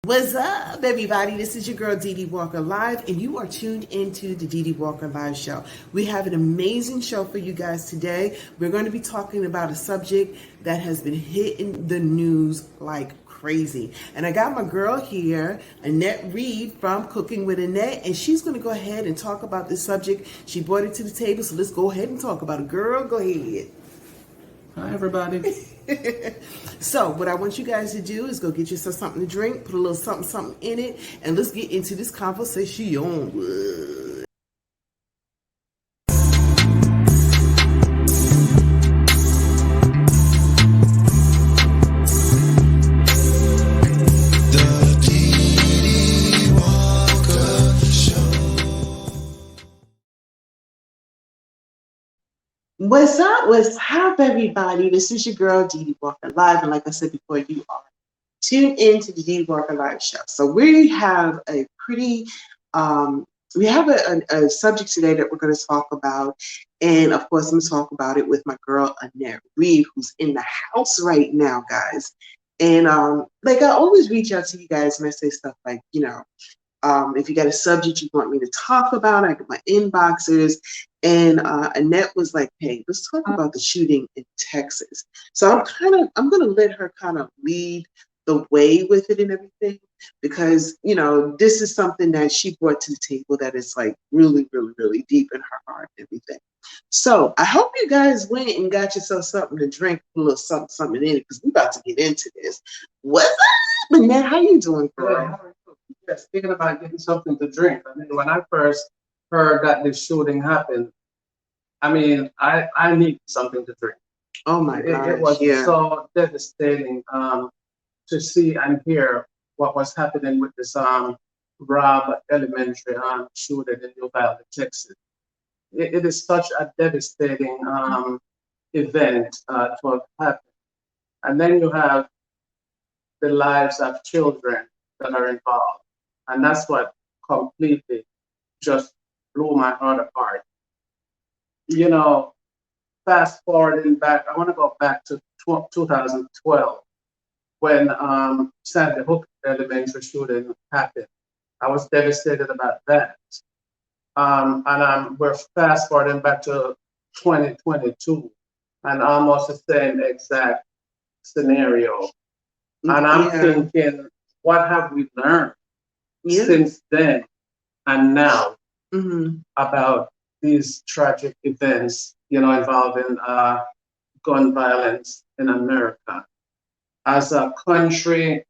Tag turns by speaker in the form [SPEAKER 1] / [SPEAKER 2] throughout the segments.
[SPEAKER 1] What's up, everybody? This is your girl Dee Dee Walker Live, and you are tuned into the Dee Dee Walker Live Show. We have an amazing show for you guys today. We're going to be talking about a subject that has been hitting the news like crazy. And I got my girl here, Annette Reid from Cooking with Annette, and she's going to go ahead and talk about this subject. She brought it to the table, so let's go ahead and talk about it. Girl, go ahead.
[SPEAKER 2] Hi, everybody.
[SPEAKER 1] So, what I want you guys to do is go get yourself something to drink, put a little something in it, and let's get into this conversation. What's up? What's up, everybody? This is your girl, Dee Dee Walker Live. And like I said before, you are tuned into the Dee Dee Walker Live Show. So we have a pretty, we have a subject today that we're going to talk about. And of course, I'm going to talk about it with my girl, Annette Reid, who's in the house right now, guys. And like I always reach out to you guys and I say stuff like, if you got a subject you want me to talk about, I get my inboxes. And Annette was like, hey, let's talk about the shooting in Texas. So I'm going to let her kind of lead the way with it and everything, because, this is something that she brought to the table that is like really, really, really deep in her heart and everything. So I hope you guys went and got yourself something to drink, a little something in it, because we're about to get into this. What's up, Annette? How you doing, girl?
[SPEAKER 2] Yeah, speaking about getting something to drink, I mean, when I first heard that this shooting happened, I mean, I needed something to drink.
[SPEAKER 1] Oh my gosh,
[SPEAKER 2] it was so devastating to see and hear what was happening with this Robb Elementary shooting in Uvalde, Texas. It is such a devastating event to have happened. And then you have the lives of children that are involved. And that's what completely just blew my heart apart. Fast forwarding back, I want to go back to 2012 when Sandy Hook Elementary shooting happened. I was devastated about that. And we're fast forwarding back to 2022 and almost the same exact scenario. And I'm thinking, what have we learned since then and now about these tragic events, involving gun violence in America? As a country,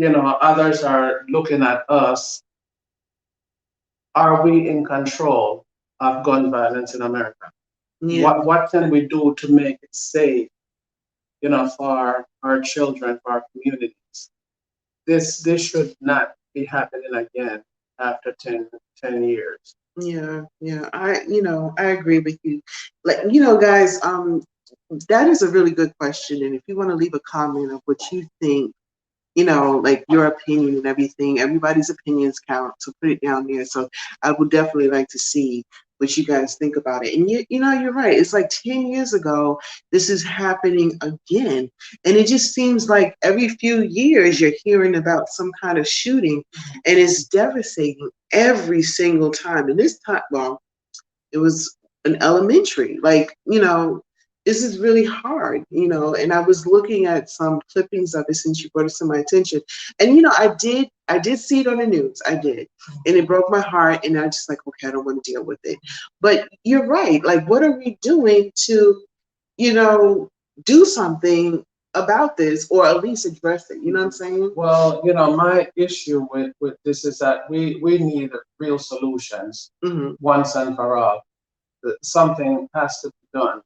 [SPEAKER 2] others are looking at us. Are we in control of gun violence in America? Yeah. What can we do to make it safe, for our children, for our communities? This should not be happening again after 10 years.
[SPEAKER 1] Yeah. I agree with you. Like, guys, that is a really good question. And if you want to leave a comment of what you think, like your opinion and everything, everybody's opinions count. So put it down there. So I would definitely like to see what you guys think about it. And you're right. It's like 10 years ago, this is happening again. And it just seems like every few years you're hearing about some kind of shooting, and it's devastating every single time. And this time, well, it was an elementary, like, this is really hard, and I was looking at some clippings of it since you brought it to my attention. And, I did see it on the news. I did. And it broke my heart. And I just like, okay, I don't want to deal with it. But you're right. Like, what are we doing to, do something about this, or at least address it? You know what I'm saying?
[SPEAKER 2] Well, my issue with this is that we need real solutions once and for all. Something has to be done.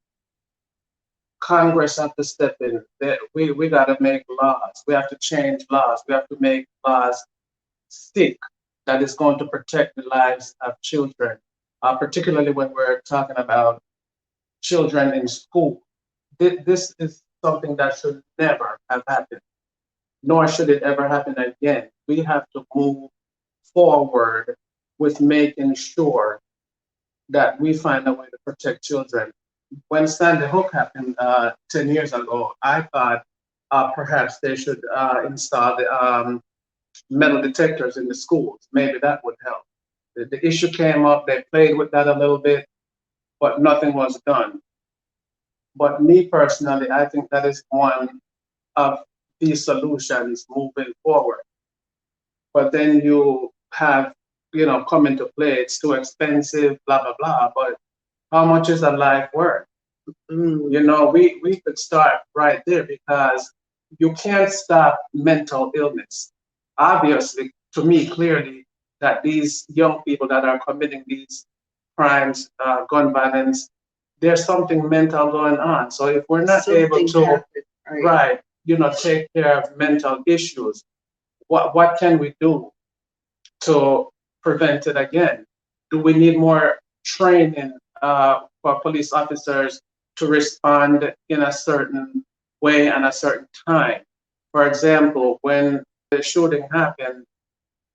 [SPEAKER 2] Congress have to step in. We got to make laws. We have to change laws. We have to make laws stick that is going to protect the lives of children, particularly when we're talking about children in school. This is something that should never have happened, nor should it ever happen again. We have to move forward with making sure that we find a way to protect children. When Sandy Hook happened 10 years ago, I thought perhaps they should install metal detectors in the schools. Maybe that would help. The issue came up, they played with that a little bit, but nothing was done. But me personally, I think that is one of the solutions moving forward. But then you have, come into play, it's too expensive, blah, blah, blah. But how much is a life worth? We could start right there because you can't stop mental illness. Obviously, to me, clearly, that these young people that are committing these crimes, gun violence, there's something mental going on. So if we're not able to, right, take care of mental issues, what can we do to prevent it again? Do we need more training for police officers to respond in a certain way and a certain time? For example, when the shooting happened,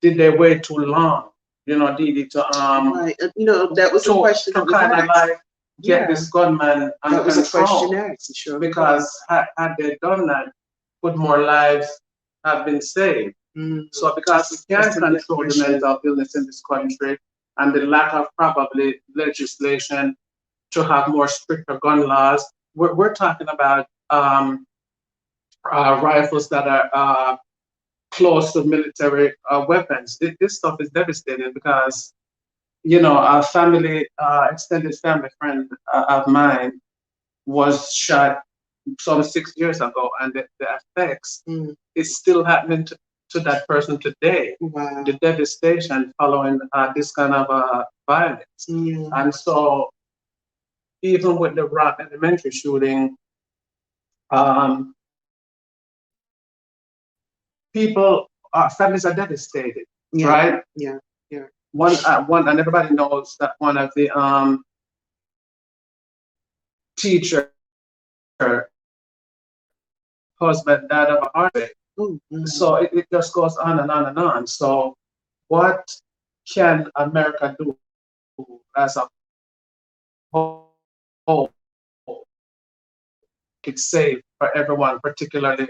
[SPEAKER 2] did they wait too long? Didi, to
[SPEAKER 1] right. That was a question
[SPEAKER 2] to kind of like get this gunman under
[SPEAKER 1] that was
[SPEAKER 2] control.
[SPEAKER 1] A question asked, sure.
[SPEAKER 2] Because had they done that, could more lives have been saved? So because we can't control the mental illness in this country and the lack of probably legislation to have more stricter gun laws, we're talking about rifles that are close to military weapons. This stuff is devastating because, a family, extended family friend of mine was shot some 6 years ago, and the effects is still happening to that person today.
[SPEAKER 1] Wow.
[SPEAKER 2] The devastation following this kind of violence. And so, even with the Rock Elementary shooting, families are devastated, right?
[SPEAKER 1] Yeah.
[SPEAKER 2] One, and everybody knows that one of the teacher husband died of a heart attack. So it just goes on and on and on. So what can America do as a whole it's safe for everyone, particularly,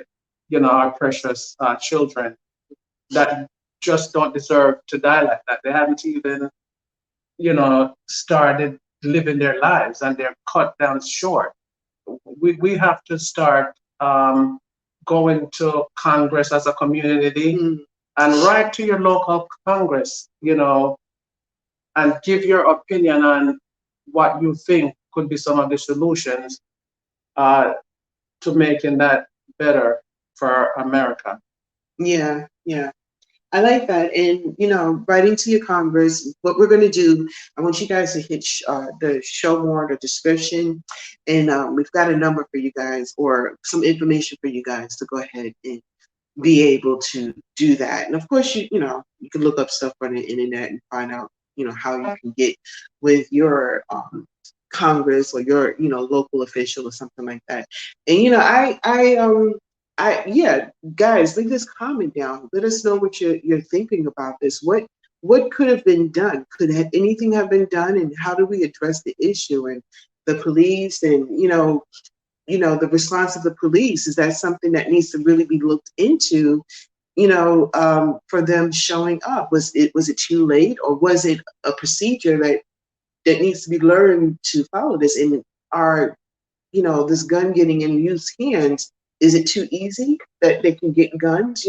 [SPEAKER 2] our precious children that just don't deserve to die like that. They haven't even, started living their lives and they're cut down short. We have to start going to Congress as a community and write to your local Congress, and give your opinion on what you think could be some of the solutions to making that better for America.
[SPEAKER 1] Yeah. I like that. And, writing to your Congress, what we're going to do, I want you guys to hit the show more, the description. And we've got a number for you guys or some information for you guys to go ahead and be able to do that. And of course, you can look up stuff on the internet and find out, how you can get with your Congress or your, local official or something like that. And, yeah, guys, leave this comment down. Let us know what you're thinking about this. What could have been done? Could anything have been done? And how do we address the issue? And the police and, the response of the police, is that something that needs to really be looked into, for them showing up? Was it too late, or was it a procedure that needs to be learned to follow this? And are, this gun getting in youth's hands, is it too easy that they can get guns?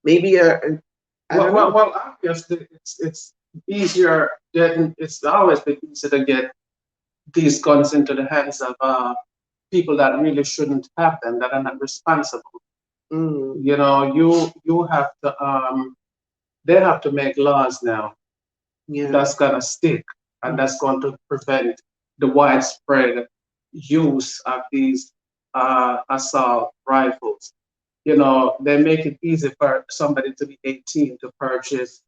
[SPEAKER 1] Maybe
[SPEAKER 2] well, obviously it's easier it's always been easier to get these guns into the hands of people that really shouldn't have them, that are not responsible. You have to they have to make laws now that's gonna stick and that's going to prevent the widespread use of these assault rifles. They make it easy for somebody to be 18 to purchase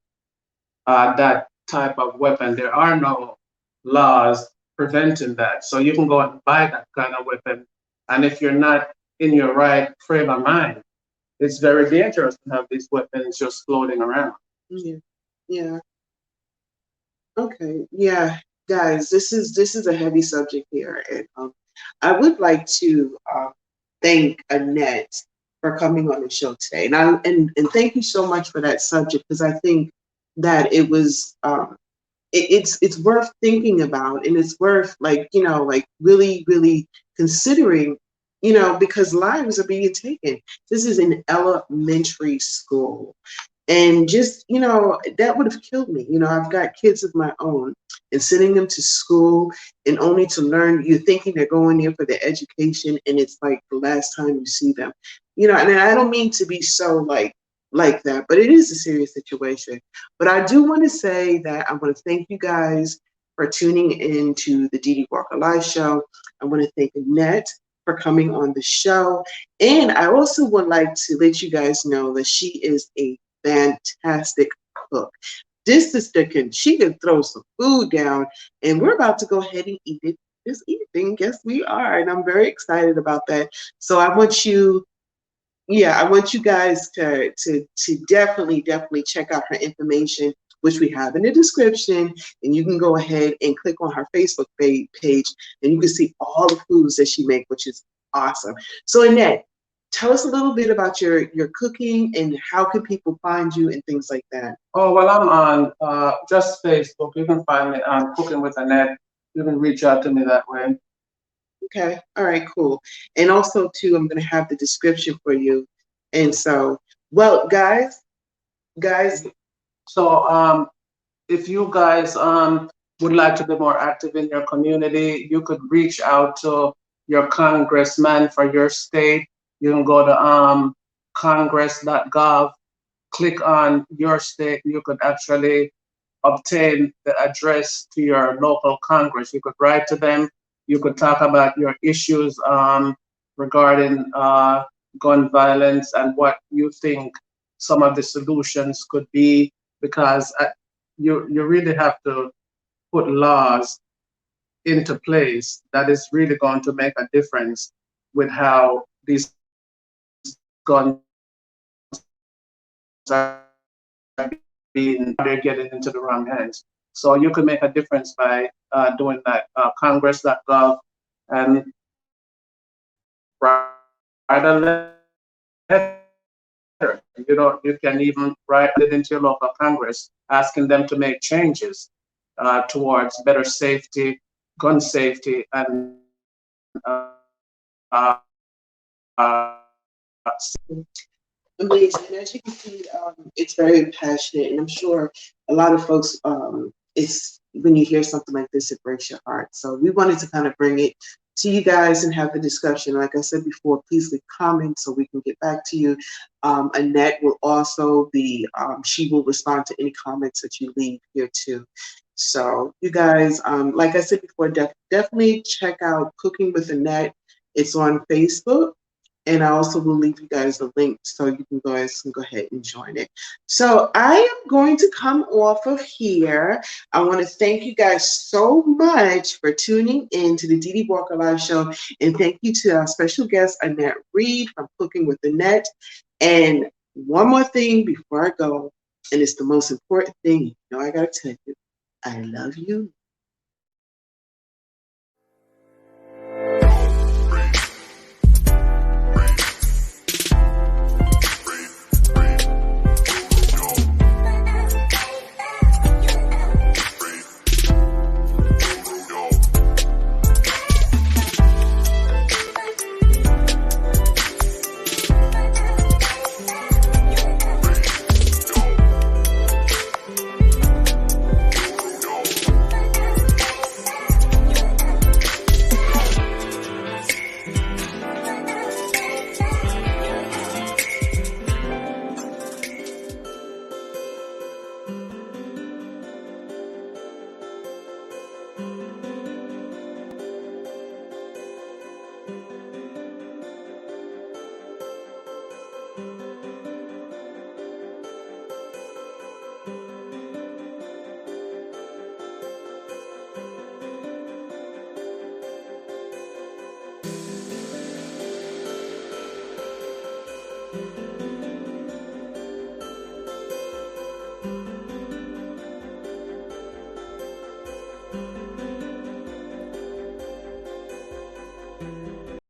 [SPEAKER 2] that type of weapon. There are no laws preventing that. So you can go and buy that kind of weapon. And if you're not in your right frame of mind, it's very dangerous to have these weapons just floating around.
[SPEAKER 1] Yeah. Okay. Yeah, guys, this is a heavy subject here, and I would like to thank Annette for coming on the show today. And thank you so much for that subject, because I think that it was it's worth thinking about, and it's worth, like, like really, really considering, because lives are being taken. This is in elementary school. And just, that would have killed me. I've got kids of my own, and sending them to school and only to learn, you're thinking they're going there for their education, and it's like the last time you see them. And I don't mean to be so like that, but it is a serious situation. But I do want to say that I want to thank you guys for tuning in to the Dee Dee Walker Live Show. I want to thank Annette for coming on the show. And I also would like to let you guys know that she is a fantastic cook. This sister she can throw some food down, and we're about to go ahead and eat it this evening. Yes, we are, and I'm very excited about that. So I want you, I want you guys to definitely check out her information, which we have in the description, and you can go ahead and click on her Facebook page, and you can see all the foods that she makes, which is awesome. So Annette, tell us a little bit about your cooking, and how can people find you and things like that.
[SPEAKER 2] Oh, well, I'm on just Facebook. You can find me on Cooking with Annette. You can reach out to me that way.
[SPEAKER 1] Okay. All right, cool. And also too, I'm going to have the description for you. And so, well, guys.
[SPEAKER 2] So if you guys would like to be more active in your community, you could reach out to your congressman for your state. You can go to congress.gov, click on your state. You could actually obtain the address to your local Congress. You could write to them. You could talk about your issues regarding gun violence and what you think some of the solutions could be, because you really have to put laws into place that is really going to make a difference with how these guns are being, they're getting into the wrong hands. So you can make a difference by doing that. Congress.gov, and write a letter. You can even write it into your local Congress, asking them to make changes towards better safety, gun safety, and
[SPEAKER 1] Amazing. And as you can see, it's very passionate, and I'm sure a lot of folks, it's when you hear something like this, it breaks your heart. So we wanted to kind of bring it to you guys and have the discussion. Like I said before, please leave comments so we can get back to you. Annette will also be, she will respond to any comments that you leave here too. So you guys, like I said before, definitely check out Cooking with Annette. It's on Facebook. And I also will leave you guys a link so you can go ahead and join it. So I am going to come off of here. I want to thank you guys so much for tuning in to the Dee Dee Walker Live Show. And thank you to our special guest, Annette Reid from Cooking with Annette. And one more thing before I go, and it's the most important thing, I got to tell you, I love you